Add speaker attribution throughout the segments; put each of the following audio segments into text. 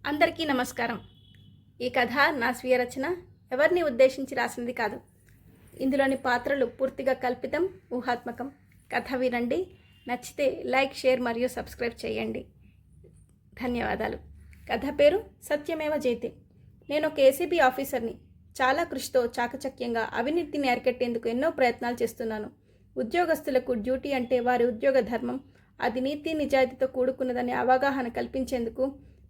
Speaker 1: అందరికీ నమస్కారం. ఈ కథ నా స్వీయ రచన, ఎవరిని ఉద్దేశించి రాసినది కాదు. ఇందులోని పాత్రలు పూర్తిగా కల్పితం, ఊహాత్మకం. కథ వినండి, నచ్చితే లైక్, షేర్ మరియు సబ్స్క్రైబ్ చేయండి. ధన్యవాదాలు. కథ పేరు సత్యమేవ జయతే. నేను ఒక ఏసీబీ ఆఫీసర్ని. చాలా కృషితో చాకచక్యంగా అవినీతిని అరికట్టేందుకు ఎన్నో ప్రయత్నాలు చేస్తున్నాను. ఉద్యోగస్తులకు డ్యూటీ అంటే వారి ఉద్యోగ ధర్మం, అది నీతి నిజాయితీతో కూడుకున్నదనే అవగాహన కల్పించేందుకు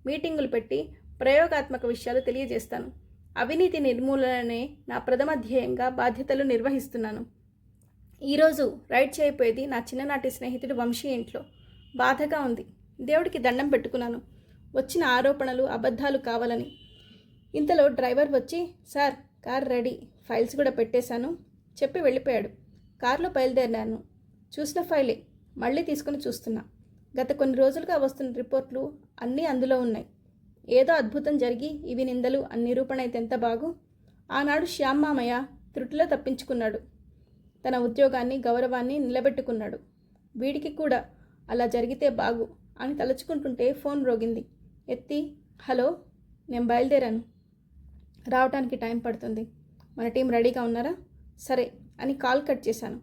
Speaker 1: మీటింగులు పెట్టి ప్రయోగాత్మక విషయాలు తెలియజేస్తాను. అవినీతి నిర్మూలననే నా ప్రథమ ధ్యేయంగా బాధ్యతలు నిర్వహిస్తున్నాను. ఈరోజు రైడ్ చేయబోయేది నా చిన్ననాటి స్నేహితుడు వంశీ ఇంట్లో. బాధగా ఉంది. దేవుడికి దండం పెట్టుకున్నాను, వచ్చిన ఆరోపణలు అబద్ధాలు కావాలని. ఇంతలో డ్రైవర్ వచ్చి, సార్ కార్ రెడీ, ఫైల్స్ కూడా పెట్టేశాను చెప్పి వెళ్ళిపోయాడు. కారులో బయలుదేరాను. చూసిన ఫైలే మళ్ళీ తీసుకుని చూస్తున్నా. గత కొన్ని రోజులుగా వస్తున్న రిపోర్ట్లు అన్నీ అందులో ఉన్నాయి. ఏదో అద్భుతం జరిగి ఇవి నిందలు అని నిరూపణ అయితే ఎంత బాగు. ఆనాడు శ్యామ్ మామయ్య త్రుటిలో తప్పించుకున్నాడు. తన ఉద్యోగాన్ని, గౌరవాన్ని నిలబెట్టుకున్నాడు. వీడికి కూడా అలా జరిగితే బాగు అని తలుచుకుంటుంటే ఫోన్ రోగింది. ఎత్తి, హలో, నేను బయలుదేరాను, రావటానికి టైం పడుతుంది, మన టీం రెడీగా ఉన్నారా? సరే అని కాల్ కట్ చేశాను.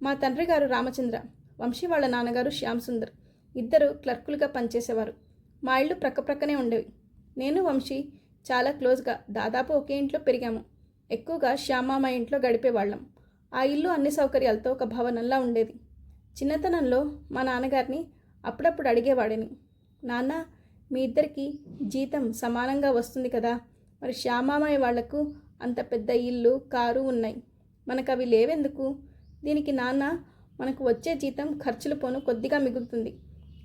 Speaker 1: మా తండ్రి గారు రామచంద్ర, వంశీ వాళ్ళ నాన్నగారు శ్యామ్ సుందర్, ఇద్దరు క్లర్కులుగా పనిచేసేవారు. మా ఇళ్ళు ప్రక్కనే ఉండేవి. నేను వంశీ చాలా క్లోజ్గా, దాదాపు ఒకే ఇంట్లో పెరిగాము. ఎక్కువగా శ్యామామ ఇంట్లో గడిపేవాళ్ళం. ఆ ఇల్లు అన్ని సౌకర్యాలతో ఒక భవనంలా ఉండేది. చిన్నతనంలో మా నాన్నగారిని అప్పుడప్పుడు అడిగేవాడిని, నాన్న, మీ ఇద్దరికి జీతం సమానంగా వస్తుంది కదా, మరి శ్యామామయ్య వాళ్లకు అంత పెద్ద ఇల్లు, కారు ఉన్నాయి, మనకు అవి లేవెందుకు? దీనికి నాన్న, మనకు వచ్చే జీతం ఖర్చులు పోను కొద్దిగా మిగులుతుంది,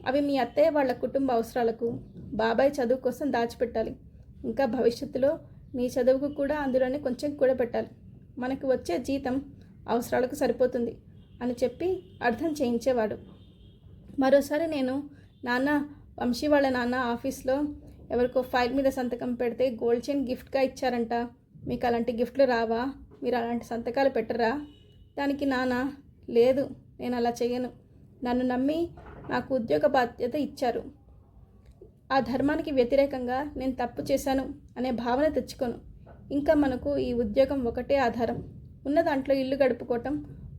Speaker 1: అవి మీ అత్తయ్య వాళ్ళ కుటుంబ అవసరాలకు, బాబాయ్ చదువు కోసం దాచిపెట్టాలి, ఇంకా భవిష్యత్తులో నీ చదువుకు కూడా అందులోనే కొంచెం కూడా పెట్టాలి, మనకు వచ్చే జీతం అవసరాలకు సరిపోతుంది అని చెప్పి అర్థం చేయించేవాడు. మరోసారి నేను, నాన్న, వంశీ వాళ్ళ నాన్న ఆఫీస్లో ఎవరికో ఫైల్ మీద సంతకం పెడితే గోల్డ్ చైన్ గిఫ్ట్గా ఇచ్చారంట, మీకు అలాంటి గిఫ్ట్లు రావా, మీరు అలాంటి సంతకాలు పెట్టరా? దానికి నాన్న, లేదు, నేను అలా చేయను, నన్ను నమ్మి నాకు ఉద్యోగ బాధ్యత ఇచ్చారు, ఆ ధర్మానికి వ్యతిరేకంగా నేను తప్పు చేశాను అనే భావన తెచ్చుకోను, ఇంకా మనకు ఈ ఉద్యోగం ఒకటే ఆధారం, ఉన్న దాంట్లో ఇల్లు గడుపుకోవటం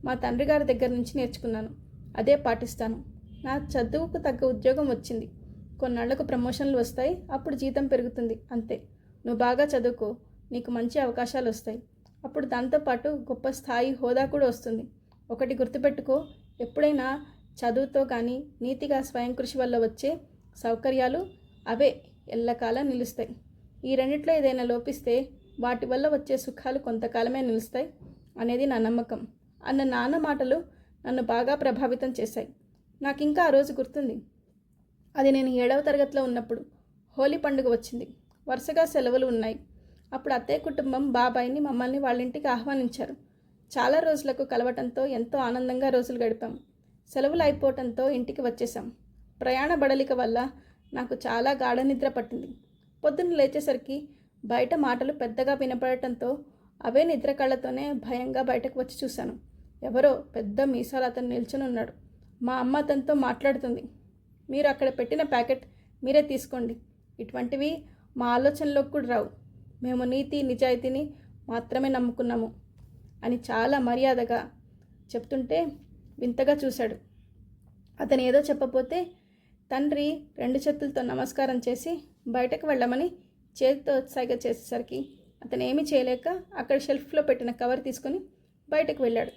Speaker 1: మా తండ్రి గారి దగ్గర నుంచి నేర్చుకున్నాను, అదే పాటిస్తాను. నా చదువుకు తగ్గ ఉద్యోగం వచ్చింది, కొన్నాళ్లకు ప్రమోషన్లు వస్తాయి, అప్పుడు జీతం పెరుగుతుంది, అంతే. నువ్వు బాగా చదువుకో, నీకు మంచి అవకాశాలు వస్తాయి, అప్పుడు దాంతోపాటు గొప్ప స్థాయి, హోదా కూడా వస్తుంది. ఒకటి గుర్తుపెట్టుకో, ఎప్పుడైనా చదువుతో కానీ నీతిగా స్వయం కృషి వల్ల వచ్చే సౌకర్యాలు అవే ఎల్లకాలం నిలుస్తాయి. ఈ రెండిట్లో ఏదైనా లోపిస్తే వాటి వల్ల వచ్చే సుఖాలు కొంతకాలమే నిలుస్తాయి అనేది నా నమ్మకం అన్న నాన్న మాటలు నన్ను బాగా ప్రభావితం చేశాయి. నాకు ఇంకా ఆ రోజు గుర్తుంది. అది నేను 7వ తరగతిలో ఉన్నప్పుడు. హోలీ పండుగ వచ్చింది. వరుసగా సెలవులు ఉన్నాయి. అప్పుడు అత్తయ్య కుటుంబం బాబాయిని, మమ్మల్ని వాళ్ళ ఇంటికి ఆహ్వానించారు. చాలా రోజులకు కలవటంతో ఎంతో ఆనందంగా రోజులు గడిపాం. సెలవులు అయిపోవటంతో ఇంటికి వచ్చేసాం. ప్రయాణ బడలిక వల్ల నాకు చాలా గాఢ నిద్ర పట్టింది. పొద్దున్న లేచేసరికి బయట మాటలు పెద్దగా వినపడటంతో అవే నిద్ర కళ్ళతోనే భయంగా బయటకు వచ్చి చూశాను. ఎవరో పెద్ద మీసాలు అతను నిల్చుని ఉన్నాడు. మా అమ్మ అతనితో మాట్లాడుతుంది. మీరు అక్కడ పెట్టిన ప్యాకెట్ మీరే తీసుకోండి, ఇటువంటివి మా ఆలోచనలోకి కూడా రావు, మేము నీతి నిజాయితీని మాత్రమే నమ్ముకున్నాము అని చాలా మర్యాదగా చెప్తుంటే వింతగా చూశాడు. అతను ఏదో చెప్పబోతే తండ్రి 2 చేతులతో నమస్కారం చేసి బయటకు వెళ్ళమని చేతితో సైగ చేసేసరికి అతను ఏమీ చేయలేక అక్కడ షెల్ఫ్లో పెట్టిన కవర్ తీసుకొని బయటకు వెళ్ళాడు.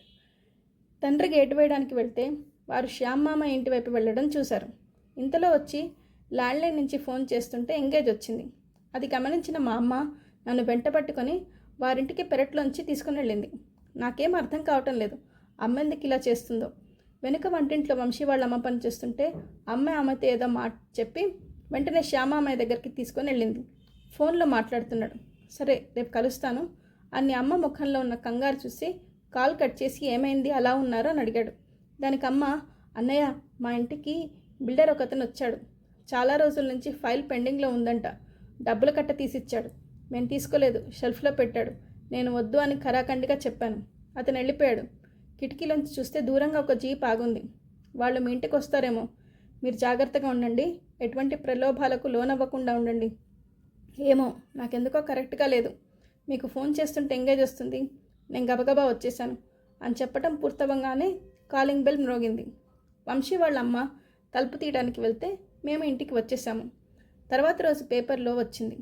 Speaker 1: తండ్రి గేటు వేయడానికి వెళ్తే వారు శ్యామ్ మామ ఇంటి వైపు వెళ్ళడం చూశారు. ఇంతలో వచ్చి ల్యాండ్లైన్ నుంచి ఫోన్ చేస్తుంటే ఎంగేజ్ వచ్చింది. అది గమనించిన మా అమ్మ నన్ను వెంట పట్టుకొని వారింటికి పెరట్లోంచి తీసుకుని వెళ్ళింది. నాకేం అర్థం కావటం లేదు, అమ్మ ఎందుకు ఇలా చేస్తుందో. వెనుక వంటింట్లో వంశీ వాళ్ళ అమ్మ పని చేస్తుంటే ఆమెతో ఏదో మాట చెప్పి వెంటనే శ్యామామయ్య దగ్గరికి తీసుకొని వెళ్ళింది. ఫోన్లో మాట్లాడుతున్నాడు. సరే, రేపు కలుస్తాను అని అమ్మ ముఖంలో ఉన్న కంగారు చూసి కాల్ కట్ చేసి, ఏమైంది, అలా ఉన్నారో అని అడిగాడు. దానికి అమ్మ, అన్నయ్య, మా ఇంటికి బిల్డర్ ఒకతను వచ్చాడు, చాలా రోజుల నుంచి ఫైల్ పెండింగ్లో ఉందంట, డబ్బుల కట్ట తీసిచ్చాడు, మేము తీసుకోలేదు, షెల్ఫ్లో పెట్టాడు, నేను వద్దు అని ఖరాఖండిగా చెప్పాను, అతను వెళ్ళిపోయాడు. కిటికీలోంచి చూస్తే దూరంగా ఒక జీప్ ఆగుంది. వాళ్ళు మీ ఇంటికి వస్తారేమో, మీరు జాగ్రత్తగా ఉండండి, ఎటువంటి ప్రలోభాలకు లోనవ్వకుండా ఉండండి. ఏమో నాకెందుకో కరెక్ట్గా లేదు. మీకు ఫోన్ చేస్తుంటే ఎంగేజ్ వస్తుంది. నేను గబగబా వచ్చేసాను అని చెప్పటం పూర్తవంగానే కాలింగ్ బెల్ మ్రోగింది. వంశీ వాళ్ళ అమ్మ తలుపు తీయడానికి వెళ్తే మేము ఇంటికి వచ్చేసాము. తర్వాత రోజు పేపర్లో వచ్చింది.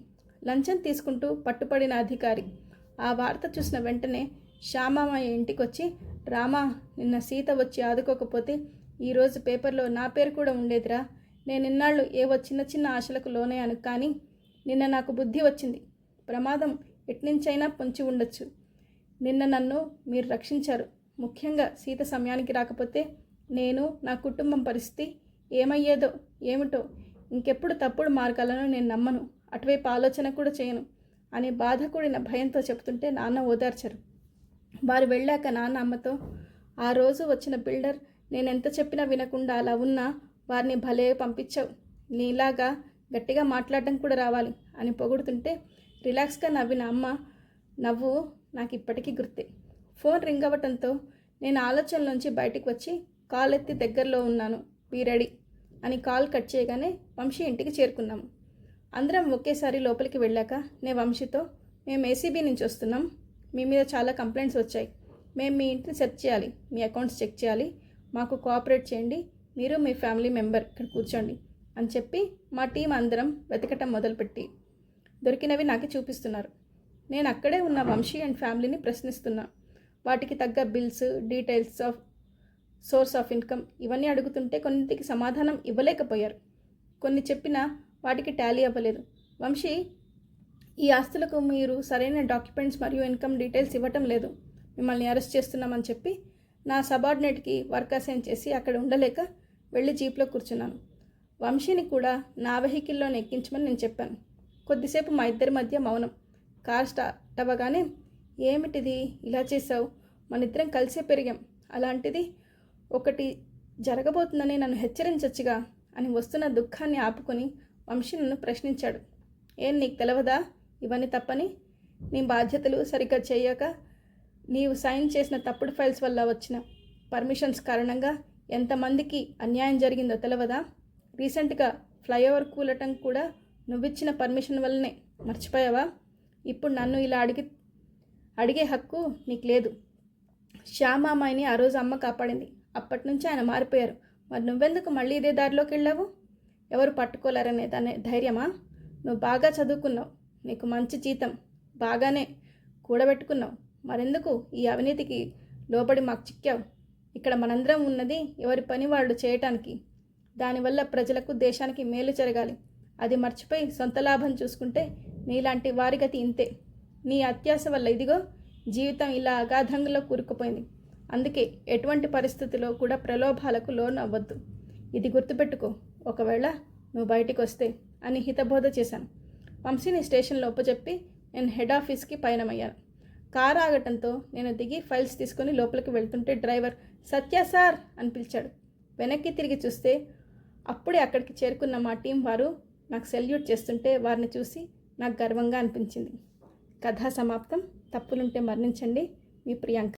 Speaker 1: లంచం తీసుకుంటూ పట్టుపడిన అధికారి. ఆ వార్త చూసిన వెంటనే శ్యామయ్య ఇంటికి వచ్చి, రామా, నిన్న సీత వచ్చి ఆదుకోకపోతే ఈరోజు పేపర్లో నా పేరు కూడా ఉండేదిరా. నేను ఇన్నాళ్ళు ఏవో చిన్న చిన్న ఆశలకు లోనయ్యాను, కానీ నిన్న నాకు బుద్ధి వచ్చింది. ప్రమాదం ఎట్నుంచైనా పొంచి ఉండొచ్చు. నిన్న నన్ను మీరు రక్షించారు. ముఖ్యంగా సీత సమయానికి రాకపోతే నేను, నా కుటుంబం పరిస్థితి ఏమయ్యేదో ఏమిటో. ఇంకెప్పుడు తప్పుడు మార్గాలను నేను నమ్మను, అటువైపు ఆలోచన కూడా చేయను అని బాధ కూడిన భయంతో చెప్తుంటే నాన్న ఓదార్చారు. వారు వెళ్ళాక నాన్న అమ్మతో, ఆ రోజు వచ్చిన బిల్డర్ నేనెంత చెప్పినా వినకుండా అలా ఉన్నా వారిని భలే పంపించావు. నీలాగా గట్టిగా మాట్లాడడం కూడా రావాలి అని పొగుడుతుంటే రిలాక్స్గా నవ్విన అమ్మ నవ్వు నాకు ఇప్పటికీ గుర్తే. ఫోన్ రింగ్ అవ్వటంతో నేను ఆలోచనలోంచి బయటికి వచ్చి కాల్ ఎత్తి దగ్గరలో ఉన్నాను, బీ రెడీ అని కాల్ కట్ చేయగానే వంశీ ఇంటికి చేరుకున్నాము. అందరం ఒకేసారి లోపలికి వెళ్ళాక నేను వంశీతో, మేము ఏసీబీ నుంచి వస్తున్నాం, మీ మీద చాలా కంప్లైంట్స్ వచ్చాయి. మేము మీ ఇంటిని సెర్చ్ చేయాలి, మీ అకౌంట్స్ చెక్ చేయాలి, మాకు కోఆపరేట్ చేయండి, మీరు మీ ఫ్యామిలీ మెంబర్ ఇక్కడ కూర్చోండి అని చెప్పి మా టీం అందరం వెతకటం మొదలుపెట్టి దొరికినవి నాకు చూపిస్తున్నారు. నేను అక్కడే ఉన్న వంశీ అండ్ ఫ్యామిలీని ప్రశ్నిస్తున్నా. వాటికి తగ్గ bills, details of swords of income ఇవన్నీ అడుగుతుంటే కొన్నింటికి సమాధానం ఇవ్వలేకపోయారు. కొన్ని చెప్పినా వాటికి టాలీ అవ్వలేదు. వంశీ, ఈ ఆస్తులకు మీరు సరైన డాక్యుమెంట్స్ మరియు ఇన్కమ్ డీటెయిల్స్ ఇవ్వటం లేదు, మిమ్మల్ని అరెస్ట్ చేస్తున్నామని చెప్పి నా సబార్డినేట్కి వర్క్ అసైన్ చేసి అక్కడ ఉండలేక వెళ్ళి జీప్లో కూర్చున్నాను. వంశీని కూడా నా వెహికల్లోనే ఎక్కించమని నేను చెప్పాను. కొద్దిసేపు మా ఇద్దరి మధ్య మౌనం. కార్ స్టార్ట్ అవ్వగానే, ఏమిటిది ఇలా చేసావు, మన ఇద్దరం కలిసే పెరిగాం, అలాంటిది ఒకటి జరగబోతుందని నన్ను హెచ్చరించచ్చుగా అని వస్తున్న దుఃఖాన్ని ఆపుకొని వంశీ నన్ను ప్రశ్నించాడు. ఏం నీకు తెలవదా ఇవన్నీ తప్పని? నీ బాధ్యతలు సరిగ్గా చేయక నీవు సైన్ చేసిన తప్పుడు ఫైల్స్ వల్ల వచ్చిన పర్మిషన్స్ కారణంగా ఎంతమందికి అన్యాయం జరిగిందో తెలవదా? రీసెంట్గా ఫ్లైఓవర్ కూలటం కూడా నువ్విచ్చిన పర్మిషన్ వల్లనే, మర్చిపోయావా? ఇప్పుడు నన్ను ఇలా అడిగే హక్కు నీకు లేదు. శ్యామామాయిని ఆ రోజు అమ్మ కాపాడింది, అప్పటి నుంచి ఆయన మారిపోయారు. మరి నువ్వెందుకు మళ్ళీ ఇదే దారిలోకి వెళ్ళావు? ఎవరు పట్టుకోలేరనే దాని ధైర్యమా? నువ్వు బాగా చదువుకున్నావు, నీకు మంచి జీతం, బాగానే కూడబెట్టుకున్నావు, మరెందుకు ఈ అవినీతికి లోబడి మాకు చిక్కావు? ఇక్కడ మనందరం ఉన్నది ఎవరి పని వాళ్ళు చేయటానికి. దానివల్ల ప్రజలకు, దేశానికి మేలు జరగాలి. అది మర్చిపోయి సొంత లాభం చూసుకుంటే నీలాంటి వారి గతి ఇంతే. నీ అత్యాశ వల్ల ఇదిగో జీవితం ఇలా అగాధంలో కూరుకుపోయింది. అందుకే ఎటువంటి పరిస్థితిలో కూడా ప్రలోభాలకు లోను అవ్వద్దు. ఇది గుర్తుపెట్టుకో, ఒకవేళ నువ్వు బయటికి వస్తే అని హితబోధ చేశాను. వంశీని స్టేషన్లో ఒప్పచెప్పి నేను హెడ్ ఆఫీస్కి పయనమయ్యాను. కారు ఆగటంతో నేను దిగి ఫైల్స్ తీసుకొని లోపలికి వెళ్తుంటే డ్రైవర్ సత్య సార్ అని పిలిచాడు. వెనక్కి తిరిగి చూస్తే అప్పుడే అక్కడికి చేరుకున్న మా టీం వారు నాకు సెల్యూట్ చేస్తుంటే వారిని చూసి నాకు గర్వంగా అనిపించింది. కథా సమాప్తం. తప్పులుంటే మరణించండి. మీ ప్రియాంక.